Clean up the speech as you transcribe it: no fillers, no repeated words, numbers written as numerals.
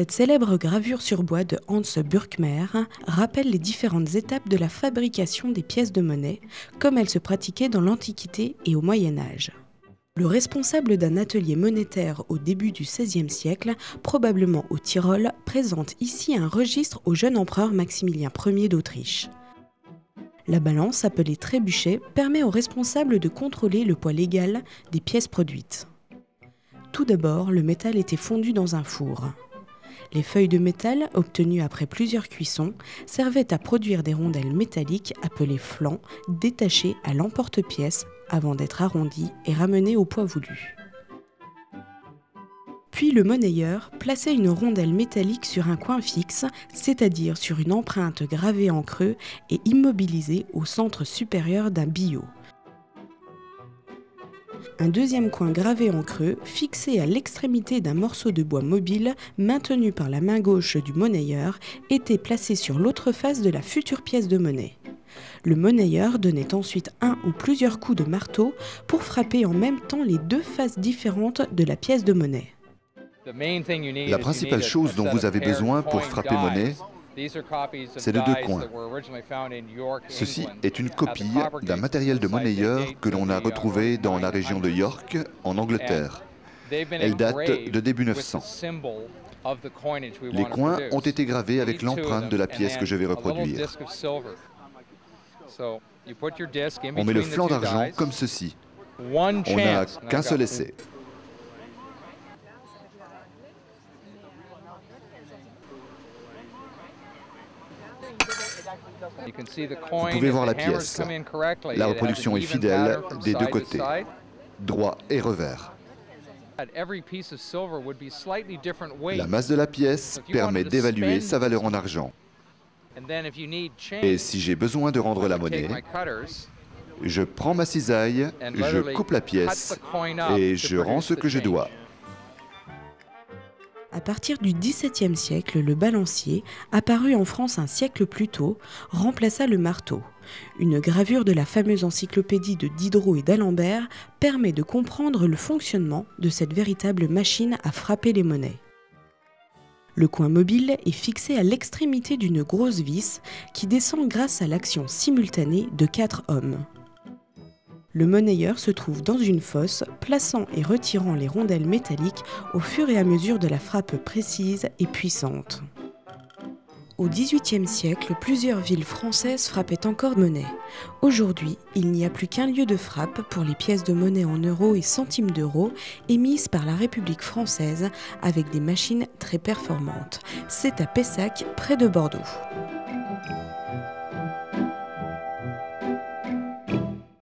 Cette célèbre gravure sur bois de Hans Burkmer rappelle les différentes étapes de la fabrication des pièces de monnaie, comme elles se pratiquaient dans l'Antiquité et au Moyen Âge. Le responsable d'un atelier monétaire au début du XVIe siècle, probablement au Tyrol, présente ici un registre au jeune empereur Maximilien Ier d'Autriche. La balance, appelée trébuchet, permet au responsable de contrôler le poids légal des pièces produites. Tout d'abord, le métal était fondu dans un four. Les feuilles de métal, obtenues après plusieurs cuissons, servaient à produire des rondelles métalliques appelées flancs, détachées à l'emporte-pièce avant d'être arrondies et ramenées au poids voulu. Puis le monnayeur plaçait une rondelle métallique sur un coin fixe, c'est-à-dire sur une empreinte gravée en creux et immobilisée au centre supérieur d'un billot. Un deuxième coin gravé en creux, fixé à l'extrémité d'un morceau de bois mobile maintenu par la main gauche du monnayeur, était placé sur l'autre face de la future pièce de monnaie. Le monnayeur donnait ensuite un ou plusieurs coups de marteau pour frapper en même temps les deux faces différentes de la pièce de monnaie. La principale chose dont vous avez besoin pour frapper monnaie, c'est de deux coins. Ceci est une copie d'un matériel de monnayeur que l'on a retrouvé dans la région de York, en Angleterre. Elle date de début 900. Les coins ont été gravés avec l'empreinte de la pièce que je vais reproduire. On met le flanc d'argent comme ceci. On n'a qu'un seul essai. Vous pouvez voir la pièce. La reproduction est fidèle des deux côtés, droit et revers. La masse de la pièce permet d'évaluer sa valeur en argent. Et si j'ai besoin de rendre la monnaie, je prends ma cisaille, je coupe la pièce et je rends ce que je dois. À partir du XVIIe siècle, le balancier, apparu en France un siècle plus tôt, remplaça le marteau. Une gravure de la fameuse encyclopédie de Diderot et d'Alembert permet de comprendre le fonctionnement de cette véritable machine à frapper les monnaies. Le coin mobile est fixé à l'extrémité d'une grosse vis qui descend grâce à l'action simultanée de 4 hommes. Le monnayeur se trouve dans une fosse, plaçant et retirant les rondelles métalliques au fur et à mesure de la frappe précise et puissante. Au XVIIIe siècle, plusieurs villes françaises frappaient encore monnaie. Aujourd'hui, il n'y a plus qu'un lieu de frappe pour les pièces de monnaie en euros et centimes d'euros émises par la République française avec des machines très performantes. C'est à Pessac, près de Bordeaux.